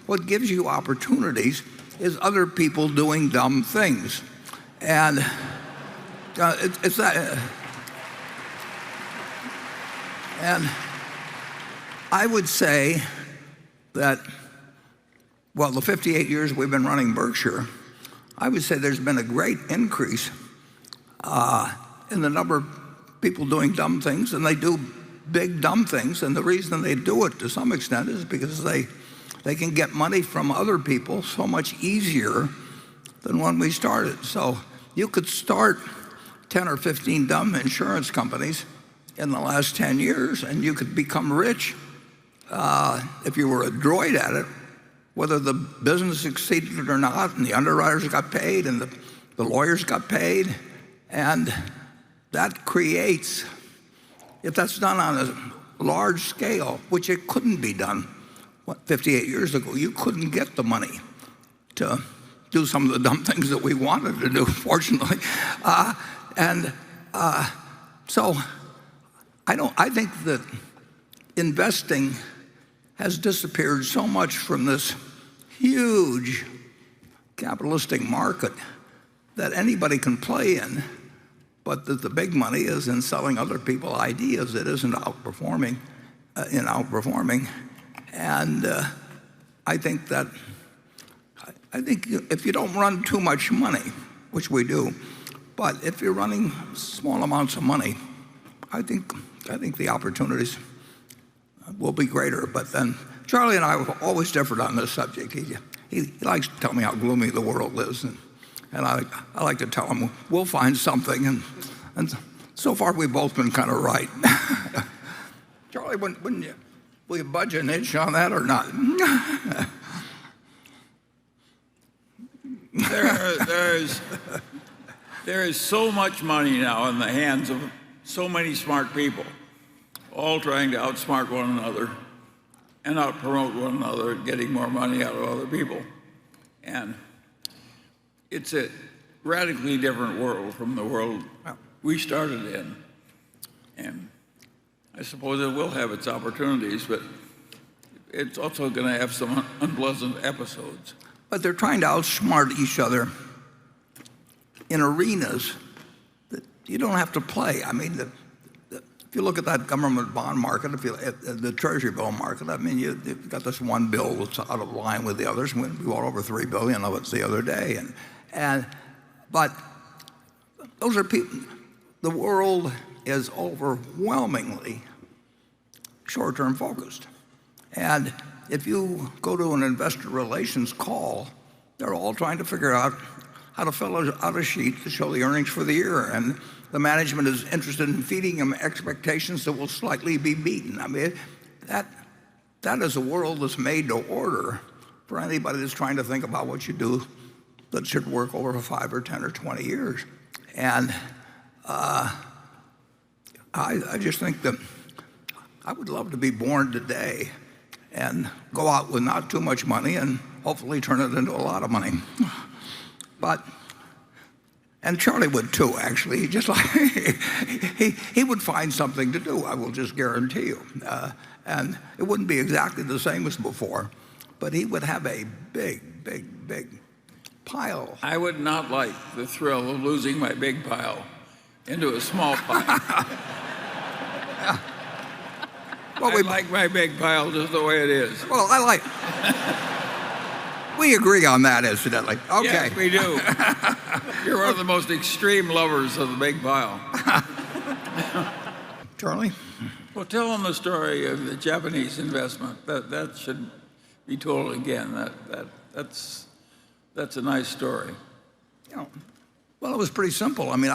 what gives you opportunities is other people doing dumb things. And it's that. And I would say that, well, the 58 years we've been running Berkshire, I would say there's been a great increase in the number of people doing dumb things, and they do big dumb things. And the reason they do it to some extent is because they can get money from other people so much easier than when we started. So you could start 10 or 15 dumb insurance companies in the last 10 years, and you could become rich if you were adroit at it, whether the business succeeded or not, and the underwriters got paid, and the lawyers got paid. And that creates, if that's done on a large scale, which it couldn't be done 58 years ago, you couldn't get the money to do some of the dumb things that we wanted to do, fortunately. So I think that investing has disappeared so much from this huge capitalistic market that anybody can play in, but that the big money is in selling other people ideas. It isn't outperforming. And I think if you don't run too much money, which we do, but if you're running small amounts of money, I think the opportunities will be greater. But then Charlie and I have always differed on this subject. He likes to tell me how gloomy the world is, and I like to tell him we'll find something, and so far we've both been kind of right. Charlie, will you budge an inch on that or not? There is so much money now in the hands of so many smart people, all trying to outsmart one another and outpromote one another, getting more money out of other people. And it's a radically different world from the world we started in. And I suppose it will have its opportunities, but it's also going to have some unpleasant episodes. But they're trying to outsmart each other in arenas that you don't have to play. I mean, if you look at that government bond market, at the Treasury bill market, I mean, you've got this one bill that's out of line with the others. We bought over $3 billion of it the other day, but those are people. The world is overwhelmingly short-term focused, and if you go to an investor relations call, they're all trying to figure out how to fill out a sheet to show the earnings for the year, and the management is interested in feeding them expectations that will slightly be beaten. I mean, that is a world that's made to order for anybody that's trying to think about what you do that should work over 5 or 10 or 20 years. And I just think that I would love to be born today and go out with not too much money and hopefully turn it into a lot of money. And Charlie would too, actually. He just he would find something to do, I will just guarantee you. And it wouldn't be exactly the same as before, but he would have a big pile. I would not like the thrill of losing my big pile into a small pile. Well, I like my big pile just the way it is. Well, we agree on that, incidentally. Okay. Yes, we do. You're one of the most extreme lovers of the big pile. Charlie? Well, tell them the story of the Japanese investment. That should be told again. That's a nice story. Well, it was pretty simple. I mean,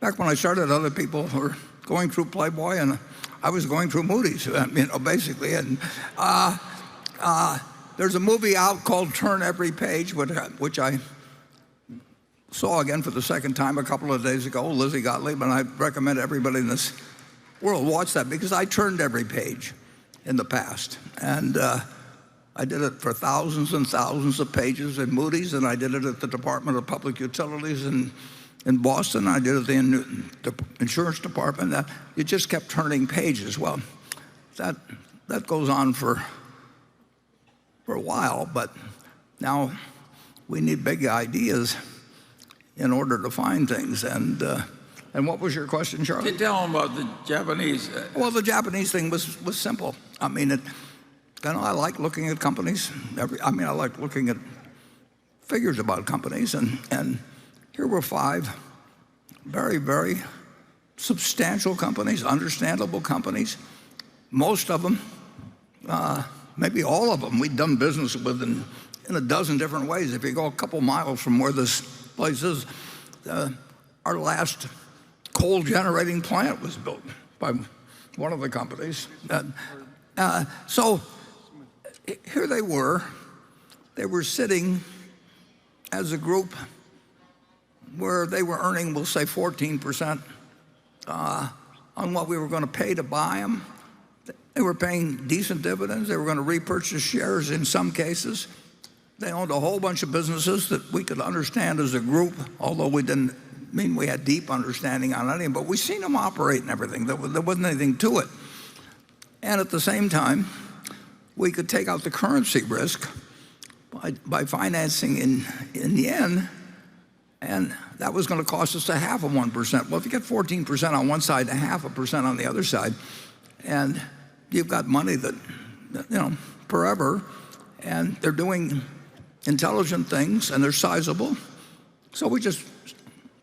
back when I started, other people were going through Playboy, and I was going through Moody's, basically. And there's a movie out called Turn Every Page, which I saw again for the second time a couple of days ago, Lizzie Gottlieb, and I recommend everybody in this world watch that, because I turned every page in the past. And I did it for thousands and thousands of pages in Moody's, and I did it at the Department of Public Utilities in Boston. I did it in the insurance department. You just kept turning pages. Well, that goes on for a while, but now we need big ideas in order to find things. And what was your question, Charlie? You tell them about the Japanese. Well, the Japanese thing was simple. I mean, I like looking at companies. I like looking at figures about companies, and here were 5 very, very substantial companies, understandable companies. Most of them, maybe all of them, we'd done business with in a dozen different ways. If you go a couple miles from where this place is, our last coal-generating plant was built by one of the companies. So here they were sitting as a group where they were earning, we'll say 14% on what we were going to pay to buy them. They were paying decent dividends. They were going to repurchase shares in some cases. They owned a whole bunch of businesses that we could understand as a group, although we didn't mean we had deep understanding on anything, but we seen them operate and everything. There wasn't anything to it. And at the same time, we could take out the currency risk by financing in yen, and that was going to cost us 0.5%. Well, if you get 14% on one side and 0.5% on the other side, and you've got money that, forever, and they're doing intelligent things, and they're sizable. So we just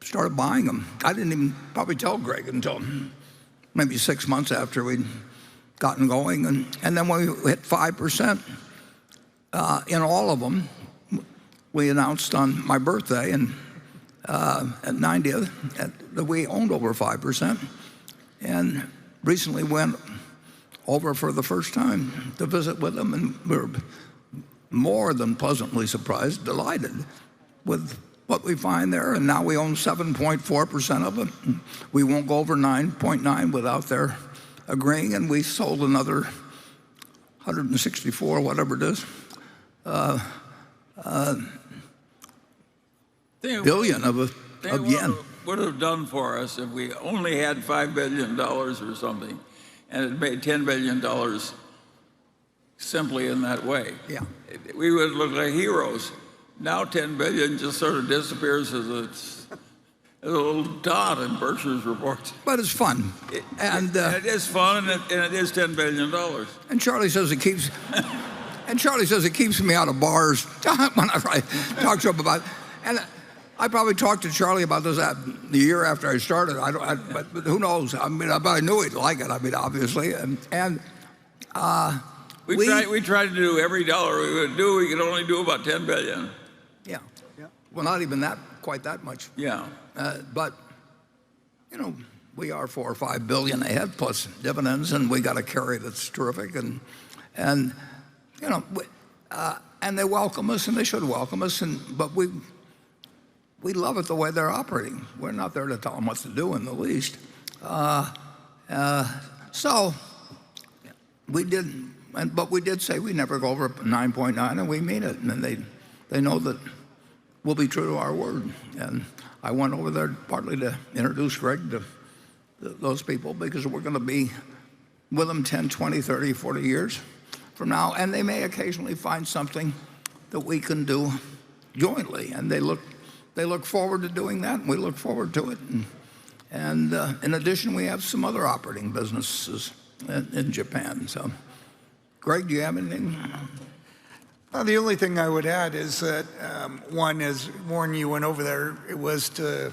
started buying them. I didn't even probably tell Greg until maybe 6 months after we'd gotten going. And then when we hit 5% in all of them, we announced on my birthday and at 90th that we owned over 5%. And recently went over for the first time to visit with them, and we were more than pleasantly surprised, delighted with what we find there. And now we own 7.4% of it. We won't go over 9.9 without their agreeing, and we sold another 164, whatever it is, billion of yen. Would have done for us if we only had $5 billion or something, and it made $10 billion simply in that way. Yeah. We would look like heroes. Now $10 billion just sort of disappears as a little dot in Berkshire's reports. But it's fun. And it is fun, and it is $10 billion. And Charlie says it keeps me out of bars when I talk to him about it. And I probably talked to Charlie about this the year after I started. But who knows? I mean, I knew he'd like it. I mean, obviously, we tried to do every dollar we would do. We could only do about $10 billion. Yeah. Well, not even quite that much. Yeah. But we are $4 or $5 billion ahead plus dividends, and we got a carry that's terrific, and they welcome us, and they should welcome us, but we love it the way they're operating. We're not there to tell them what to do in the least. So we did, but we did say we never go over 9.9, and we mean it, and they know that we'll be true to our word. And I went over there partly to introduce Greg to those people, because we're going to be with them 10, 20, 30, 40 years from now, and they may occasionally find something that we can do jointly, and they look forward to doing that, and we look forward to it. And in addition, we have some other operating businesses in Japan. So, Greg, do you have anything? The only thing I would add is that, one, as Warren, you went over there, it was to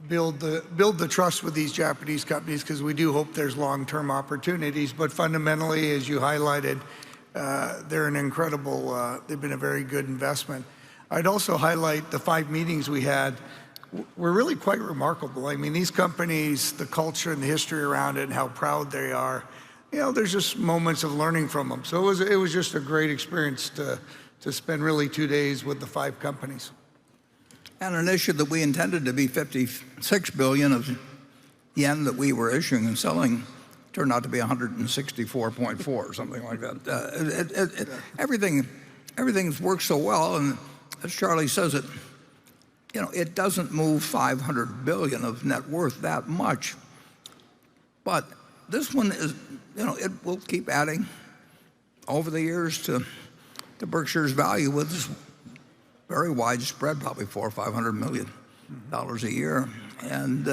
build the trust with these Japanese companies, because we do hope there's long-term opportunities. But fundamentally, as you highlighted, they're an incredible, they've been a very good investment. I'd also highlight the 5 meetings we had were really quite remarkable. I mean, these companies, the culture and the history around it and how proud they are, there's just moments of learning from them. So it was just a great experience to spend really 2 days with the 5 companies. And an issue that we intended to be 56 billion of yen that we were issuing and selling turned out to be 164.4 or something like that. Everything's worked so well, and as Charlie says, it doesn't move 500 billion of net worth that much, but this one is, it will keep adding over the years to Berkshire's value with this very widespread, probably $400 or $500 million a year. And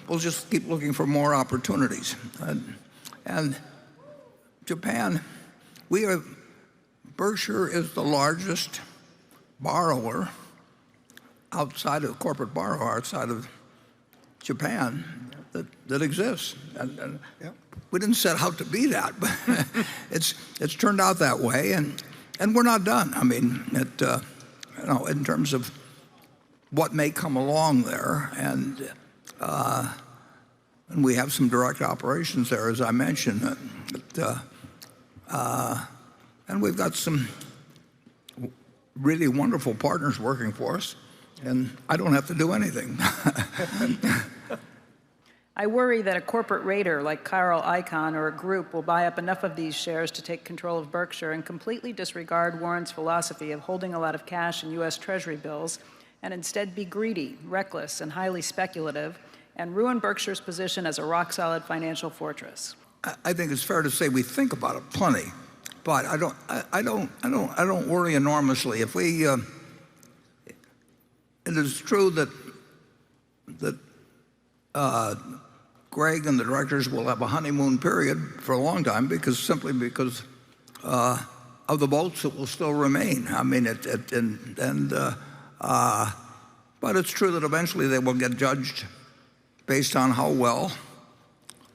we'll just keep looking for more opportunities. And Japan, Berkshire is the largest borrower corporate borrower outside of Japan that exists. And Yep. we didn't set out to be that, but it's turned out that way, and we're not done. I mean, in terms of what may come along there, and we have some direct operations there, as I mentioned, and we've got some really wonderful partners working for us, and I don't have to do anything. I worry that a corporate raider like Carl Icahn or a group will buy up enough of these shares to take control of Berkshire and completely disregard Warren's philosophy of holding a lot of cash in U.S. Treasury bills and instead be greedy, reckless, and highly speculative and ruin Berkshire's position as a rock-solid financial fortress. I think it's fair to say we think about it plenty, but I don't worry enormously. If it is true that Greg and the directors will have a honeymoon period for a long time simply because of the votes that will still remain. I mean, but it's true that eventually they will get judged based on how well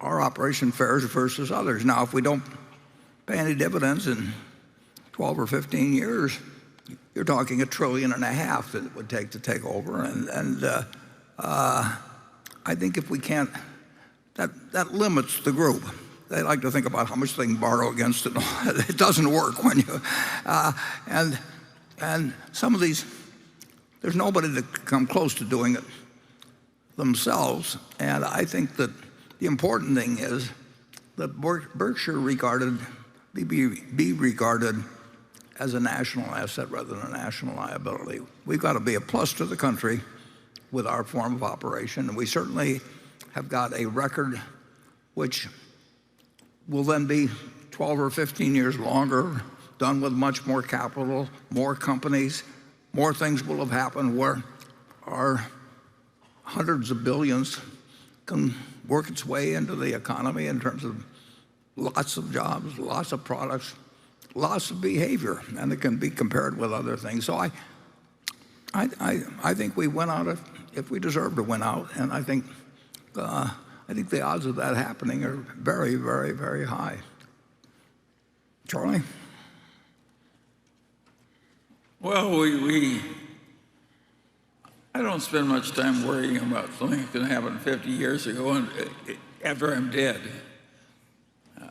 our operation fares versus others. Now, if we don't pay any dividends in 12 or 15 years, you're talking $1.5 trillion that it would take to take over, and I think if we can't, that limits the group. They like to think about how much they can borrow against it. It doesn't work when you, and some of these, there's nobody that can come close to doing it themselves. And I think that the important thing is that Berkshire be regarded as a national asset rather than a national liability. We've got to be a plus to the country with our form of operation, and we certainly have got a record which will then be 12 or 15 years longer, done with much more capital, more companies, more things will have happened where our hundreds of billions can work its way into the economy in terms of lots of jobs, lots of products, lots of behavior, and it can be compared with other things. So I think we went out if we deserve to win out, and I think the odds of that happening are very, very, very high. Charlie? Well, I don't spend much time worrying about something that's going to happen 50 years ago and after I'm dead.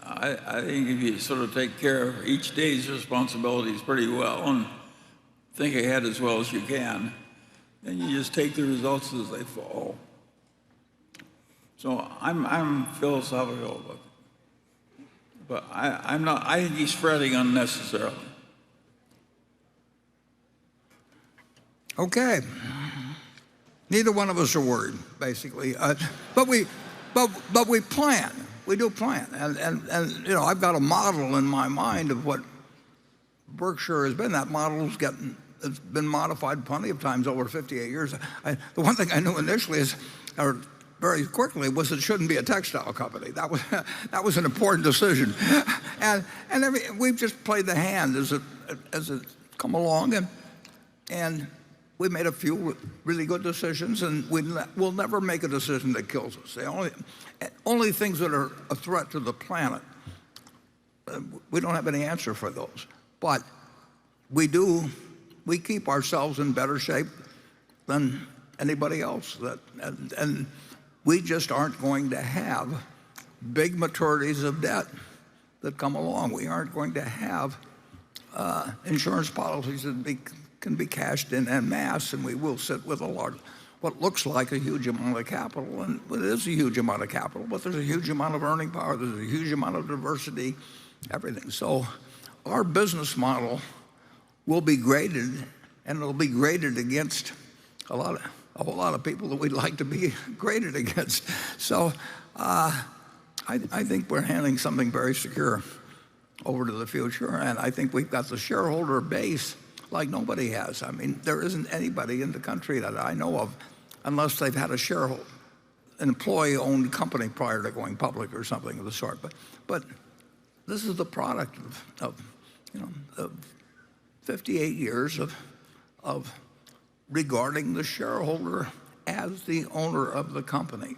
I think if you sort of take care of each day's responsibilities pretty well and think ahead as well as you can, then you just take the results as they fall. So I'm philosophical about it. But I'm not. I think he's fretting unnecessarily. Okay. Neither one of us are worried, basically. But we plan. We do plan, and I've got a model in my mind of what Berkshire has been. That model's it's been modified plenty of times over 58 years. The one thing I knew initially or very quickly, was it shouldn't be a textile company. That was an important decision, and we've just played the hand as it come along, and we made a few really good decisions, and we'll never make a decision that kills us. The only things that are a threat to the planet, we don't have any answer for those. But we keep ourselves in better shape than anybody else. And we just aren't going to have big maturities of debt that come along. We aren't going to have insurance policies that can be cashed in en masse, and we will sit with what looks like a huge amount of capital, and it is a huge amount of capital, but there's a huge amount of earning power, there's a huge amount of diversity, everything. So our business model will be graded, and it'll be graded against a a whole lot of people that we'd like to be graded against. So I think we're handing something very secure over to the future, and I think we've got the shareholder base like nobody has. I mean, there isn't anybody in the country that I know of, unless they've had an employee-owned company prior to going public or something of the sort. But this is the product of 58 years of regarding the shareholder as the owner of the company.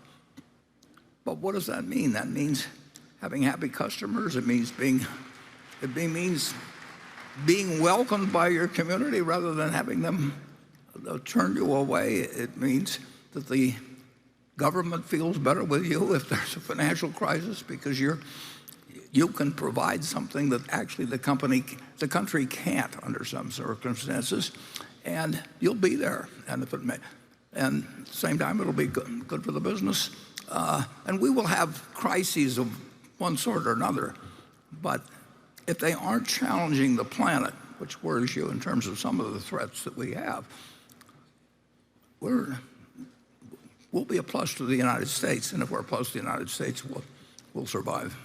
But what does that mean? That means having happy customers. It means being welcomed by your community rather than having them turn you away. It means that the government feels better with you if there's a financial crisis because you can provide something that actually the country can't under some circumstances, and you'll be there. And at the same time, it'll be good for the business. And we will have crises of one sort or another, but if they aren't challenging the planet, which worries you in terms of some of the threats that we have, we'll be a plus to the United States, and if we're a plus to the United States, we'll survive.